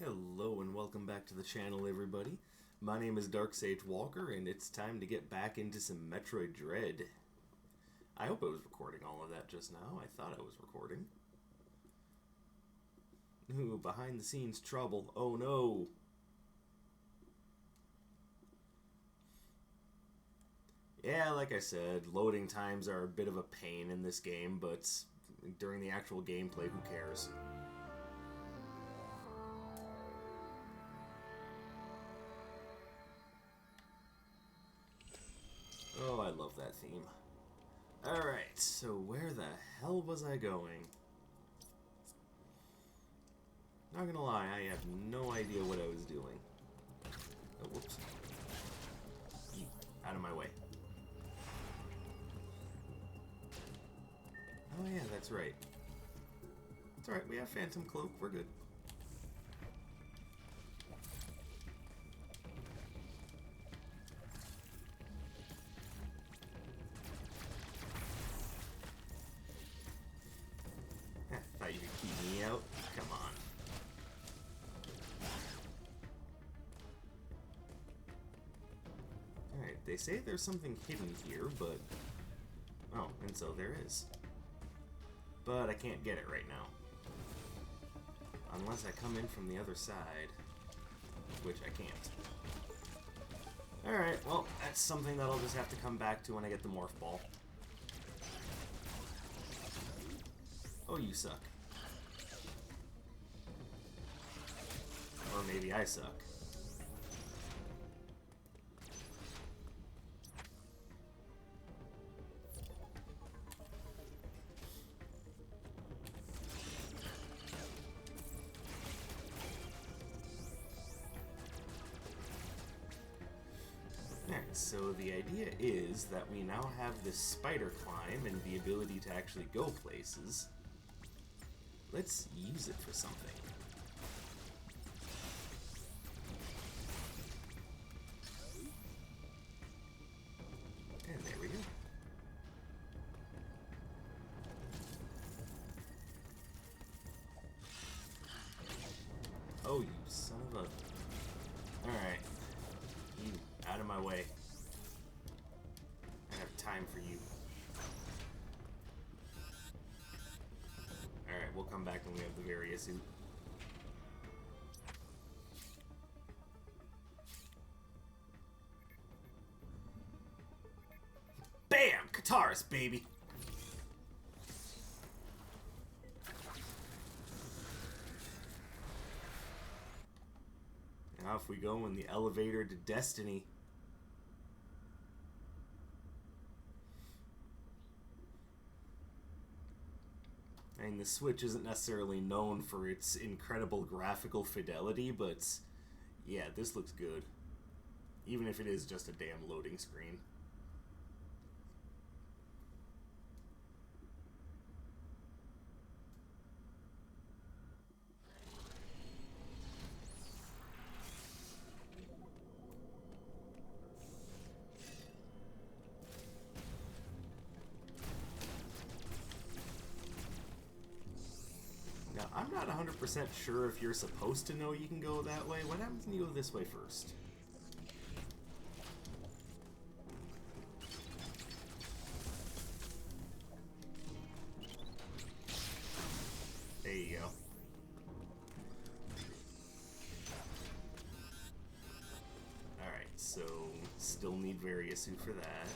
Hello and welcome back to the channel, everybody. My name is Dark Sage Walker, and it's time to get back into some Metroid Dread. I hope I was recording all of that just now. I thought I was recording. Ooh, behind the scenes trouble. Oh no! Yeah, like I said, loading times are a bit of a pain in this game, but during the actual gameplay, who cares? Oh, I love that theme. Alright, so where the hell was I going? Not gonna lie, I have no idea what I was doing. Oh, whoops. Out of my way. Oh yeah, that's right. It's alright, we have Phantom Cloak, we're good. Thought you could keep me out? Come on. Alright, they say there's something hidden here, but... Oh, and so there is. But I can't get it right now. Unless I come in from the other side. Which I can't. Alright, well, that's something that I'll just have to come back to when I get the Morph Ball. Oh, you suck. Or maybe I suck. Alright, so the idea is that we now have this spider climb and the ability to actually go places. Let's use it for something. And there we go. Oh, you son of a... Alright. You, out of my way. I have time for you. Alright, we'll come back when we have the Varia suit. Bam! Cataris, baby! And off we go in the elevator to destiny. I mean, the Switch isn't necessarily known for its incredible graphical fidelity, but yeah, this looks good. Even if it is just a damn loading screen. Now, I'm not 100% sure if you're supposed to know you can go that way. What happens when you go this way first? There you go. Alright, so still need Varia suit for that.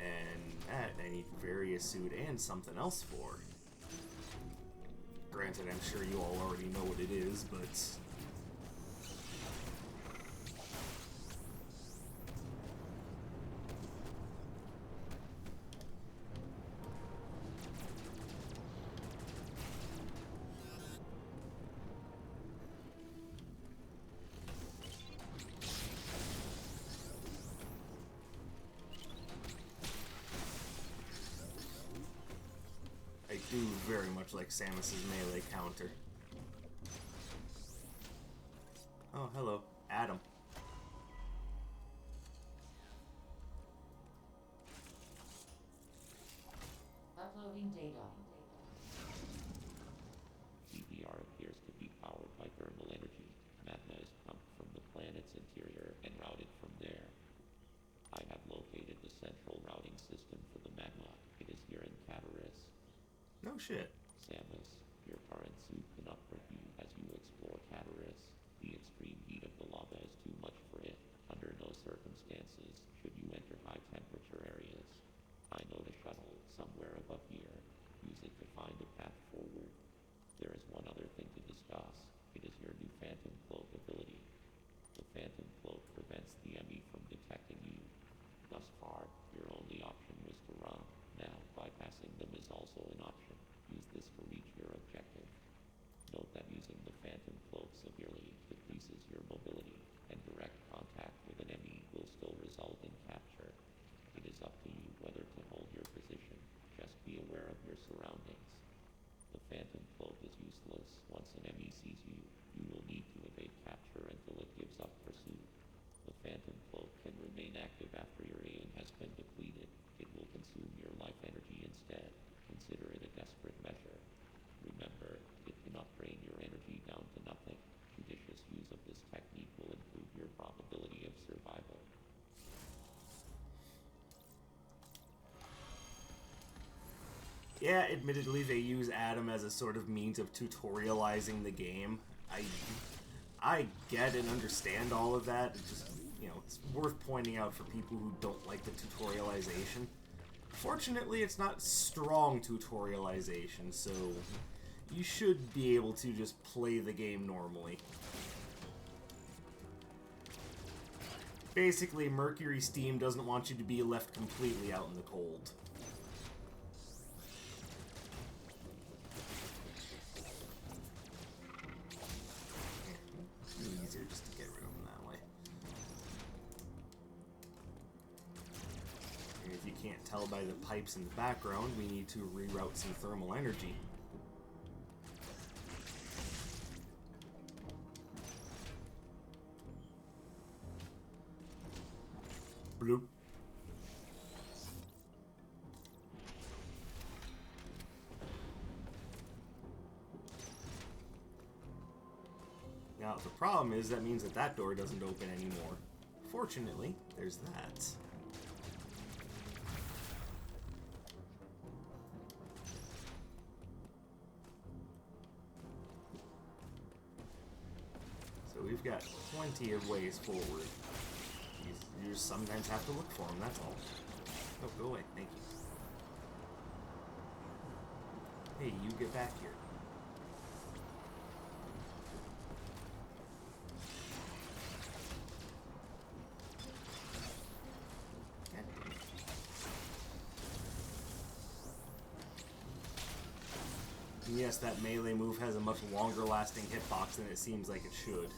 And that I need Varia suit and something else for. Granted, I'm sure you all already know what it is, but... I do very much like Samus's melee counter. Oh, hello. Adam. Uploading data. DVR No shit. Samus, your current suit cannot hurt you as you explore Cataris. The extreme heat of the lava is too much for it. Under no circumstances should you enter high temperature areas. I know the shuttle somewhere above here. Use it to find a path forward. There is one other thing to discuss. It is your new Phantom Cloak ability. The Phantom Cloak prevents the E.M.M.I from detecting you. Thus far, your only option was to run. Now, bypassing them is also an option. Use this to reach your objective. Note that using the Phantom Cloak severely decreases your mobility, and direct contact with an E.M.M.I will still result in capture. It is up to you whether to hold your position. Just be aware of your surroundings. The Phantom Cloak is useless. Once an E.M.M.I sees you, you will need to evade capture until it gives up pursuit. The Phantom Cloak can remain active after your aim has been depleted. It will consume your life energy instead. Consider it a desperate measure. Remember, it cannot drain your energy down to nothing. Judicious use of this technique will improve your probability of survival. Yeah, admittedly, they use Adam as a sort of means of tutorializing the game. I get and understand all of that. It's just, you know, it's worth pointing out for people who don't like the tutorialization. Fortunately, it's not strong tutorialization, so you should be able to just play the game normally. Basically, Mercury Steam doesn't want you to be left completely out in the cold. Easier just to get rid of them that way. And if you can't tell by the pipes in the background, we need to reroute some thermal energy. Bloop. Now, the problem is that means that that door doesn't open anymore. Fortunately, there's that. So we've got plenty of ways forward. You just sometimes have to look for them, that's all. Oh, go away. Thank you. Hey, you get back here. God damn it. And yes, that melee move has a much longer lasting hitbox than it seems like it should.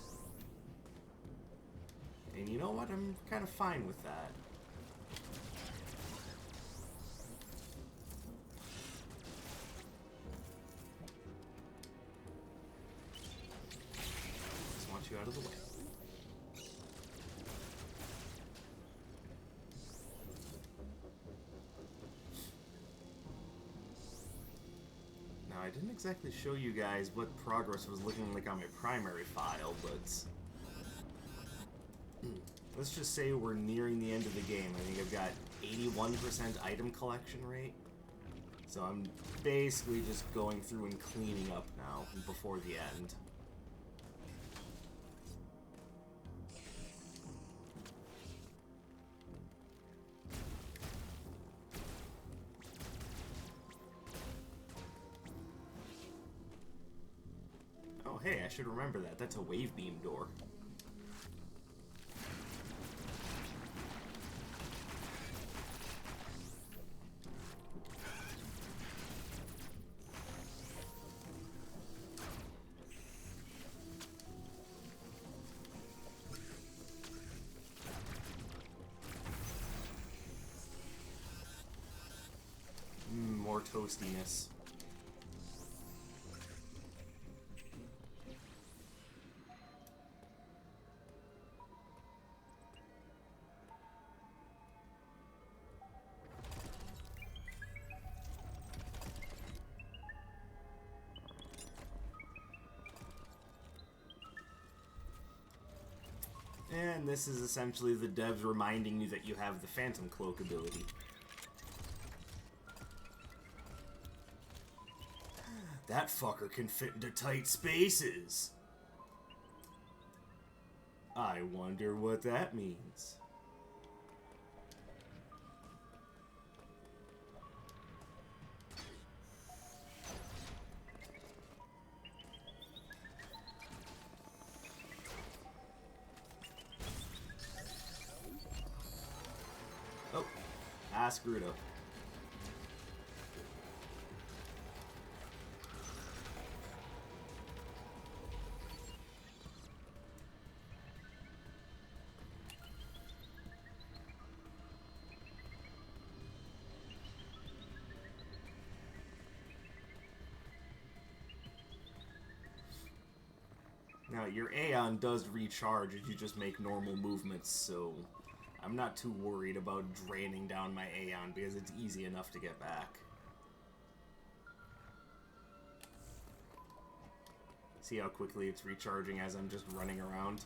And you know what? I'm kind of fine with that. Just want you out of the way. Now, I didn't exactly show you guys what progress was looking like on my primary file, but let's just say we're nearing the end of the game. I think I've got 81% item collection rate. So I'm basically just going through and cleaning up now before the end. Oh hey, I should remember that. That's a wave beam door. More toastiness. And this is essentially the devs reminding you that you have the Phantom Cloak ability. That fucker can fit into tight spaces. I wonder what that means. Oh, I screwed up. Now, your Aeon does recharge as you just make normal movements, so I'm not too worried about draining down my Aeon because it's easy enough to get back. See how quickly it's recharging as I'm just running around?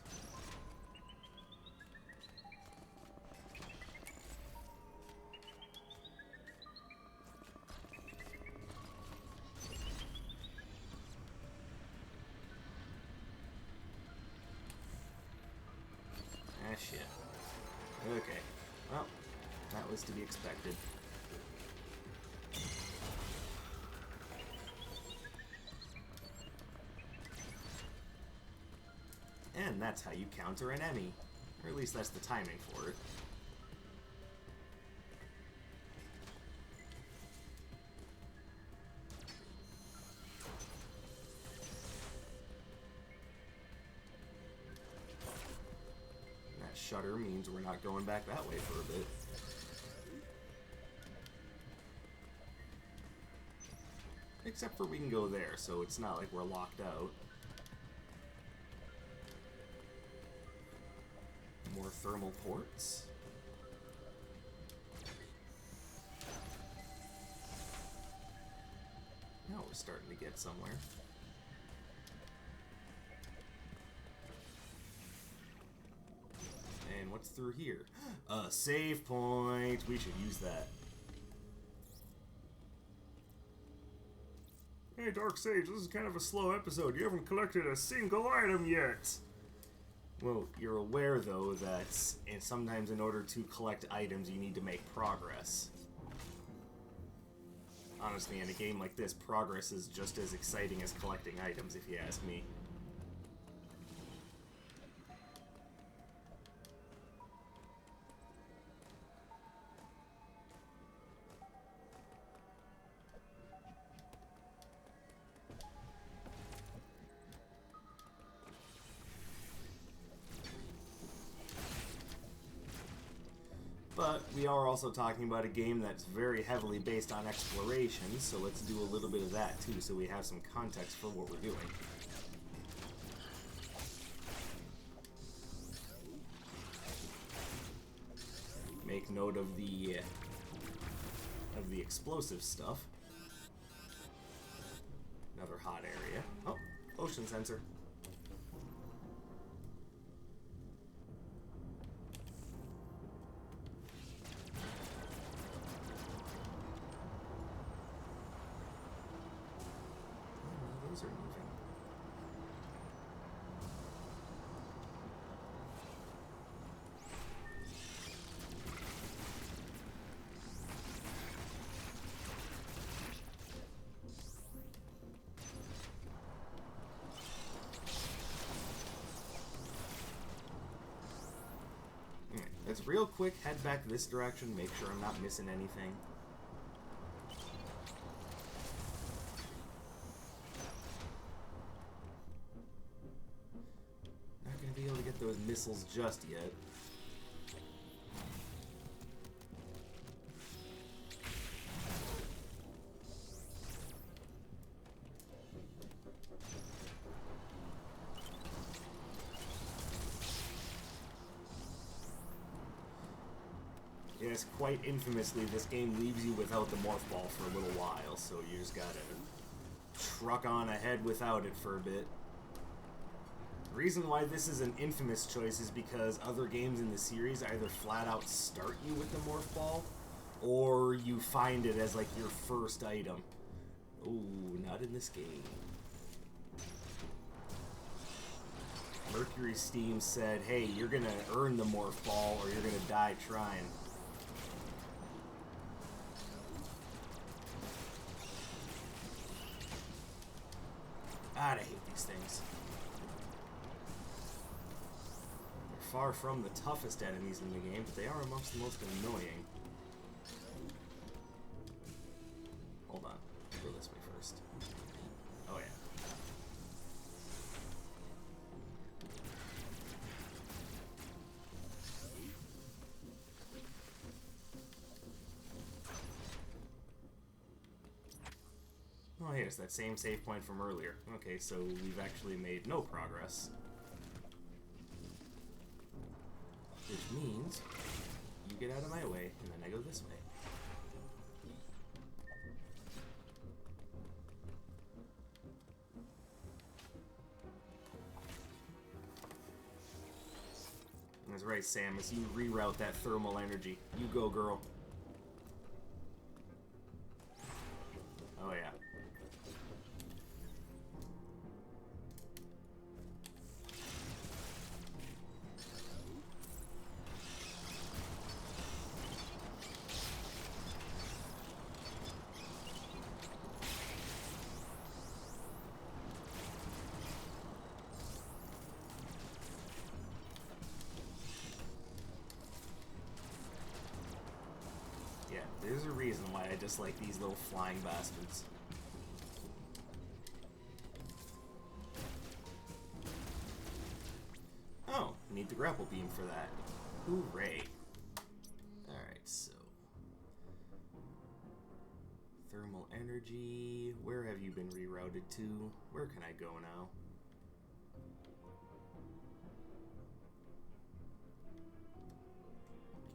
Ah, shit. Okay. Well, that was to be expected. And that's how you counter an E.M.M.I. Or at least that's the timing for it. That shutter means we're not going back that way for a bit. Except for we can go there, so it's not like we're locked out. More thermal ports. Now we're starting to get somewhere. And what's through here? A save point! We should use that. Hey, Dark Sage, this is kind of a slow episode. You haven't collected a single item yet! Well, you're aware, though, that sometimes in order to collect items, you need to make progress. Honestly, in a game like this, progress is just as exciting as collecting items, if you ask me. But we are also talking about a game that's very heavily based on exploration, so let's do a little bit of that too, so we have some context for what we're doing. Make note of the explosive stuff. Another hot area. Oh, ocean sensor. Those are moving. Let's real quick head back this direction, make sure I'm not missing anything. Not gonna be able to get those missiles just yet. Yes, quite infamously, this game leaves you without the morph ball for a little while, so you just gotta truck on ahead without it for a bit. The reason why this is an infamous choice is because other games in the series either flat out start you with the morph ball, or you find it as like your first item. Oh, not in this game. Mercury Steam said, hey, you're gonna earn the morph ball or you're gonna die trying. God, I hate these things. They're far from the toughest enemies in the game, but they are amongst the most annoying. Hold on. Go this way first. Oh, yeah. Oh, here's that same save point from earlier. Okay, so we've actually made no progress. Which means you get out of my way, and then I go this way. That's right, Samus. You reroute that thermal energy. You go, girl. Oh, yeah. Yeah, there's a reason why I dislike these little flying bastards. Oh, need the grapple beam for that. Hooray. Alright, so... thermal energy... Where have you been rerouted to? Where can I go now?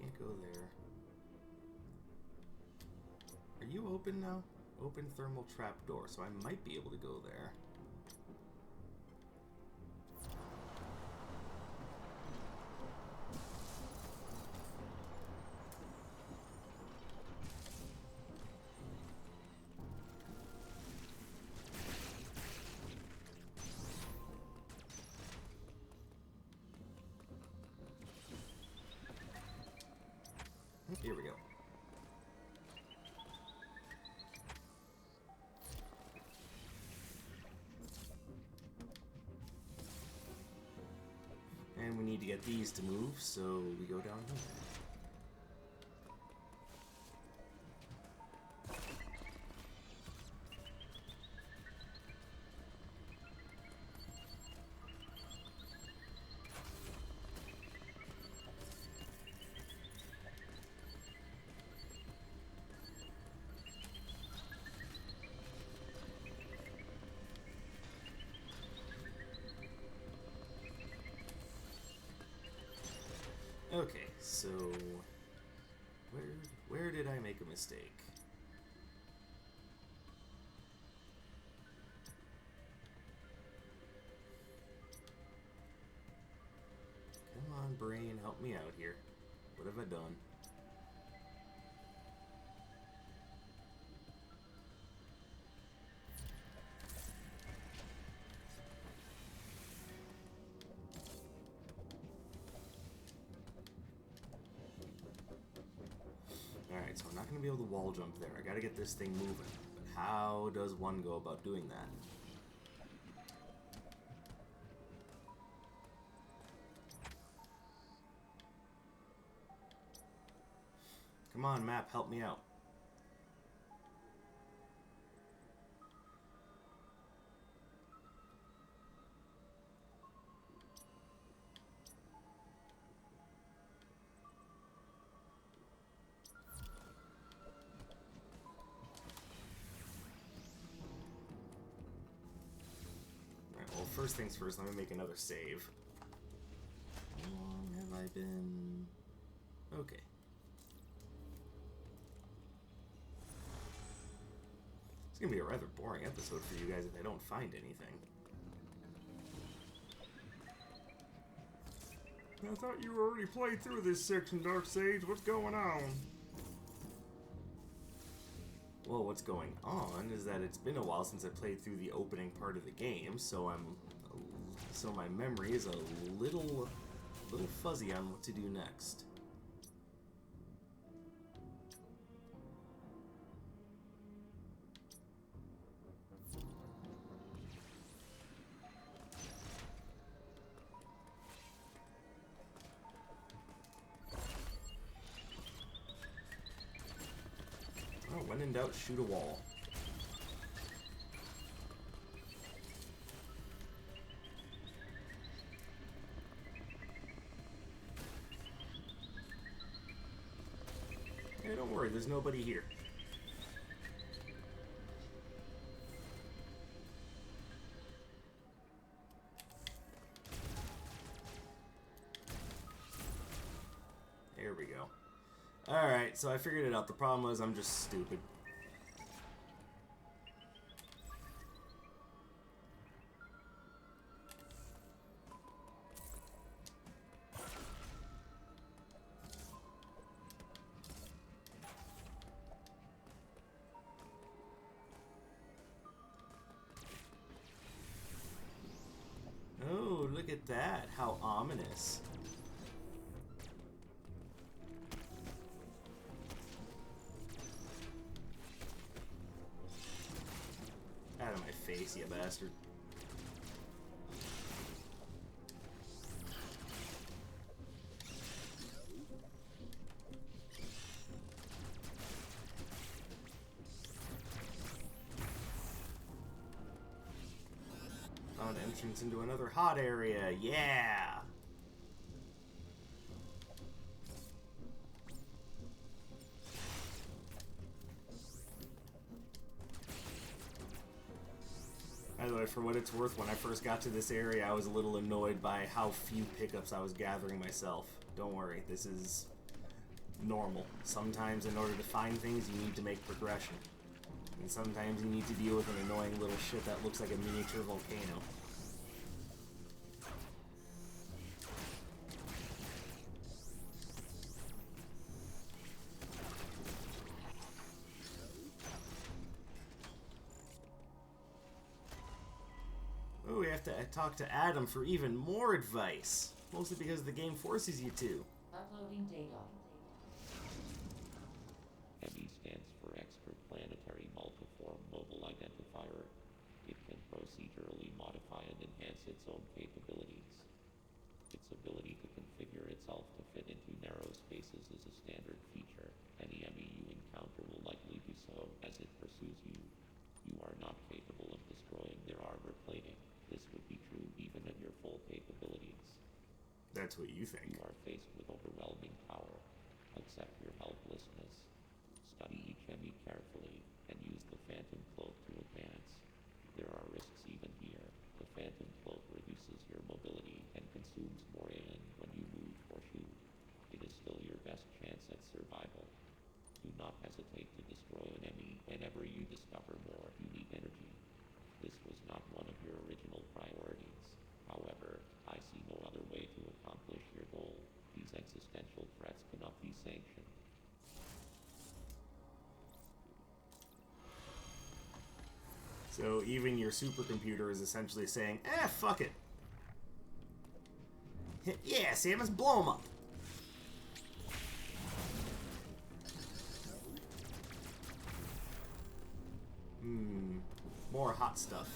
Can't go there. Are you open now? Open thermal trapdoor, so I might be able to go there. Here we go. And we need to get these to move, so we go down here. Okay, so where did I make a mistake? Come on, brain, help me out here. What have I done? Alright, so I'm not going to be able to wall jump there. I got to get this thing moving. But how does one go about doing that? Come on, map, help me out. Well, first things first, let me make another save. How long have I been... Okay. It's gonna be a rather boring episode for you guys if I don't find anything. I thought you already played through this section, Dark Sage. What's going on? Well, what's going on is that it's been a while since I played through the opening part of the game, so my memory is a little fuzzy on what to do next. Oh, when in doubt, shoot a wall. Hey, don't worry, there's nobody here. There we go. Alright, so I figured it out. The problem was I'm just stupid. Oh, look at that. How ominous. Out of my face, you bastard. Found entrance into another hot area. Yeah! By the way, for what it's worth, when I first got to this area, I was a little annoyed by how few pickups I was gathering myself. Don't worry, this is normal. Sometimes in order to find things, you need to make progression. And sometimes you need to deal with an annoying little shit that looks like a miniature volcano. Oh, we have to talk to Adam for even more advice. Mostly because the game forces you to. Uploading data. E.M.M.I stands for Extraplanetary Multiform Mobile Identifier. It can procedurally modify and enhance its own capabilities. Its ability to configure itself to fit into narrow spaces is a standard feature. Any E.M.M.I you encounter will likely do so as it pursues you. You are not capable of destroying their armor plating. This would be true even of your full capabilities. That's what you think. You are faced with overwhelming power. Accept your helplessness. Study each E.M.M.I carefully, and use the Phantom Cloak to advance. There are risks even here. The Phantom Cloak reduces your mobility and consumes more AN when you move or shoot. It is still your best chance at survival. Do not hesitate to destroy an E.M.M.I whenever you discover more unique energy. This was not one of your original priorities. However, I see no other way to accomplish your goal. These existential threats cannot be sanctioned. So even your supercomputer is essentially saying, fuck it. Yeah, Samus, blow him up. More hot stuff.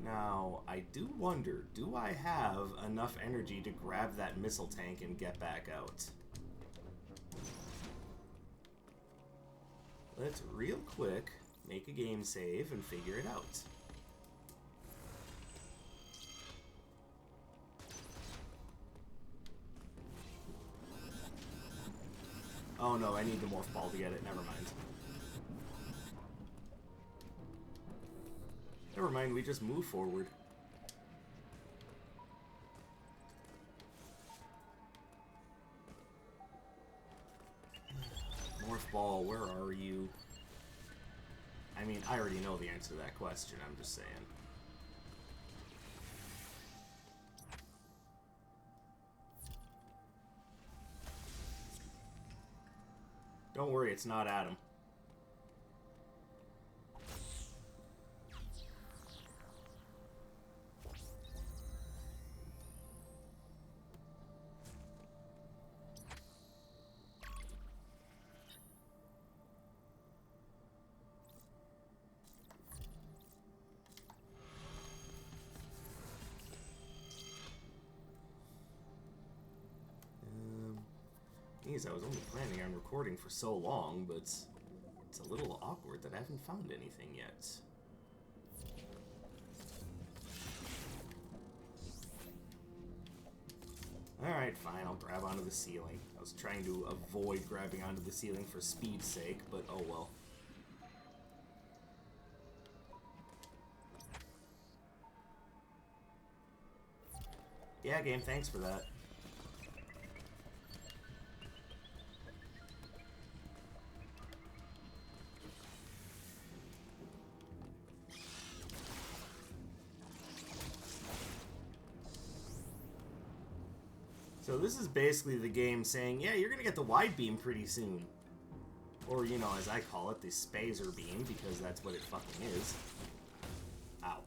Now, I do wonder, do I have enough energy to grab that missile tank and get back out? Let's real quick make a game save and figure it out. Oh no, I need the morph ball to get it, never mind. Never mind, we just move forward. Morph ball, where are you? I mean, I already know the answer to that question, I'm just saying. Don't worry, it's not Adam. I was only planning on recording for so long, but it's a little awkward that I haven't found anything yet. Alright, fine, I'll grab onto the ceiling. I was trying to avoid grabbing onto the ceiling for speed's sake, but oh well. Yeah, game, thanks for that. So this is basically the game saying, yeah, you're gonna get the wide beam pretty soon. Or, you know, as I call it, the spazer beam, because that's what it fucking is. Ow.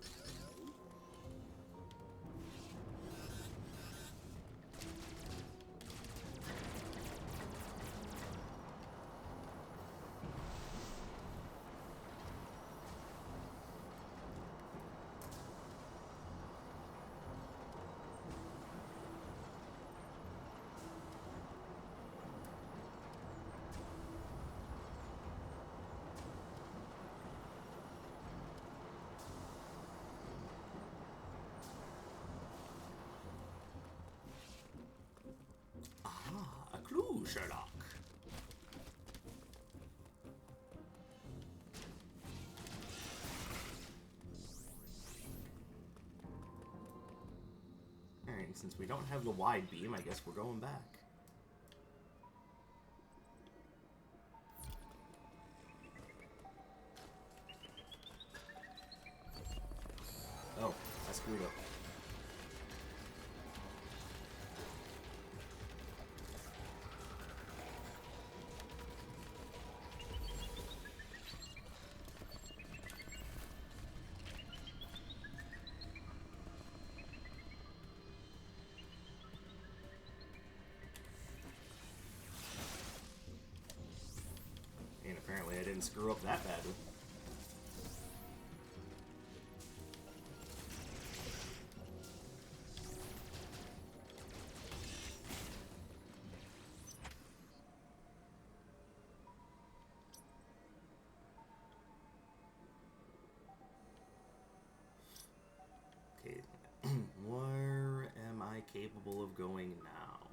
Clue, Sherlock. Alright, and since we don't have the wide beam, I guess we're going back. Oh, I screwed up. And apparently I didn't screw up that badly. Okay, where am I capable of going now?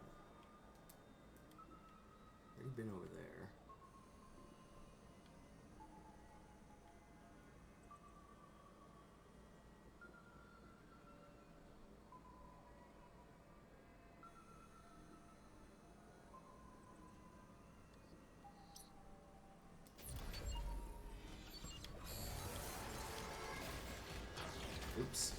Already been over there. Oops.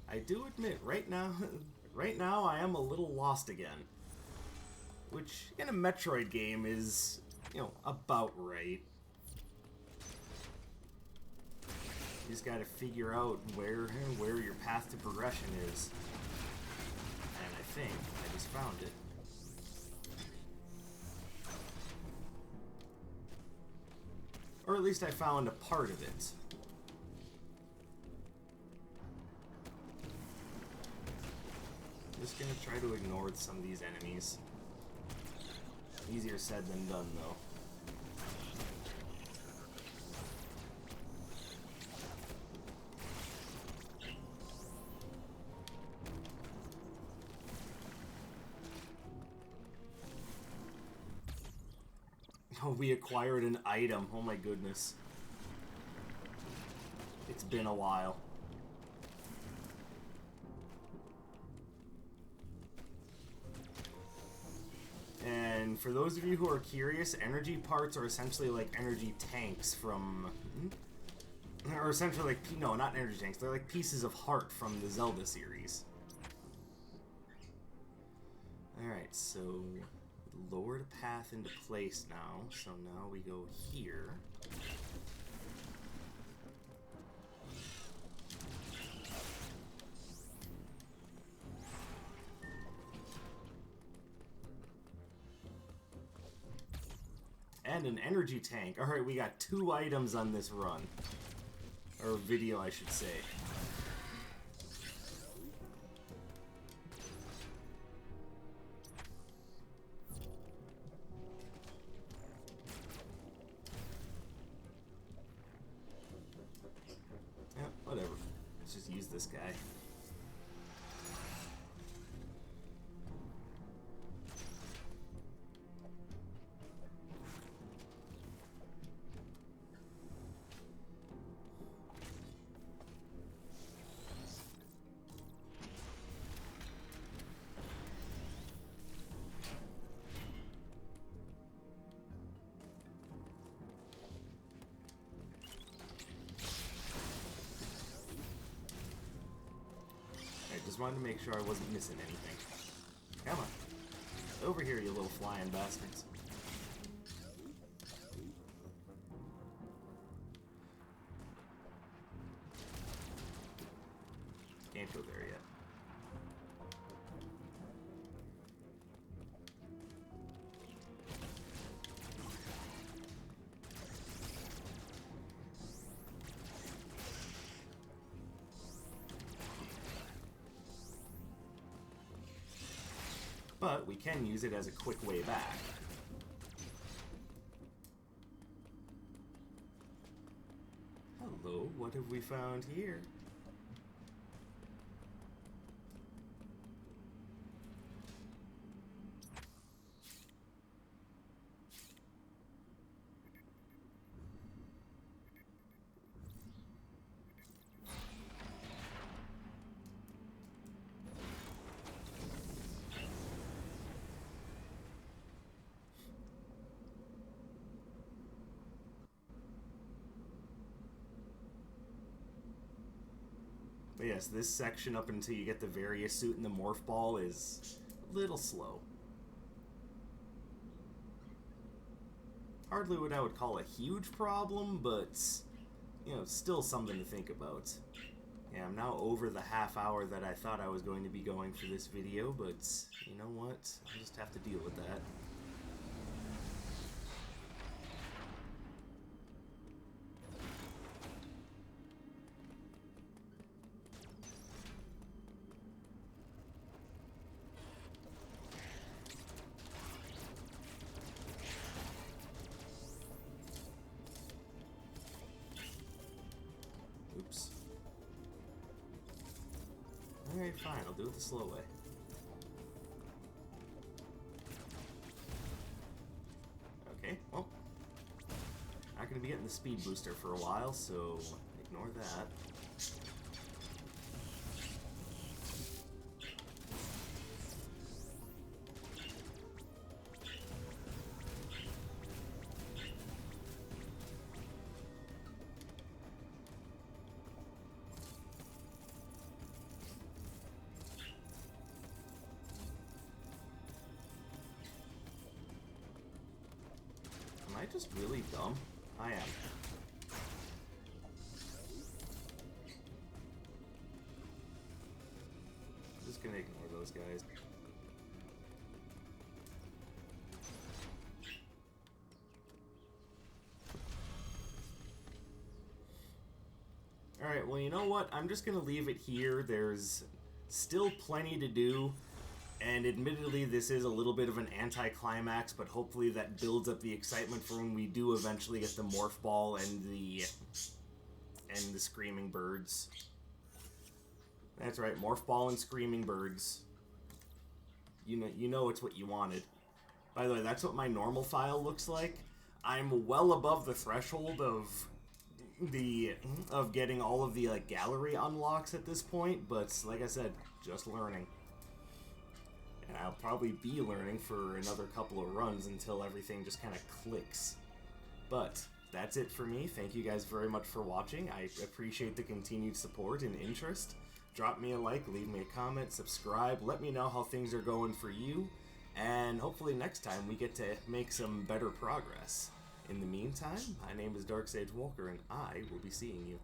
I do admit, right now I am a little lost again. Which, in a Metroid game, is, you know, about right. You just gotta figure out where your path to progression is. And I think I just found it. Or at least I found a part of it. Just gonna try to ignore some of these enemies. Easier said than done, though. Oh, we acquired an item. Oh my goodness. It's been a while. And for those of you who are curious, energy parts are essentially like energy tanks from... Or essentially like... No, not energy tanks. They're like pieces of heart from the Zelda series. Alright, so... lowered a path into place now. So now we go here. And an energy tank. Alright, we got 2 items on this run. Or video, I should say. Yeah, whatever. Let's just use this guy. Just wanted to make sure I wasn't missing anything. Come on. Over here, you little flying bastards. Can't go there yet. But we can use it as a quick way back. Hello, what have we found here? But yes, this section up until you get the various suit and the morph ball is a little slow. Hardly what I would call a huge problem, but, you know, still something to think about. Yeah, I'm now over the half hour that I thought I was going to be going for this video, but you know what? I'll just have to deal with that. Oops. Alright, fine. I'll do it the slow way. Okay, well. Not going to be getting the speed booster for a while, so ignore that. Am I just really dumb? I am. I'm just gonna ignore those guys. Alright, well, you know what? I'm just gonna leave it here. There's still plenty to do. And admittedly, this is a little bit of an anticlimax, but hopefully that builds up the excitement for when we do eventually get the morph ball and the screaming birds. That's right, morph ball and screaming birds. You know it's what you wanted. By the way, that's what my normal file looks like. I'm well above the threshold of getting all of the like gallery unlocks at this point, but like I said, just learning. And I'll probably be learning for another couple of runs until everything just kind of clicks. But that's it for me. Thank you guys very much for watching. I appreciate the continued support and interest. Drop me a like, leave me a comment, subscribe, let me know how things are going for you, and hopefully next time we get to make some better progress. In the meantime, my name is Dark Sage Walker, and I will be seeing you.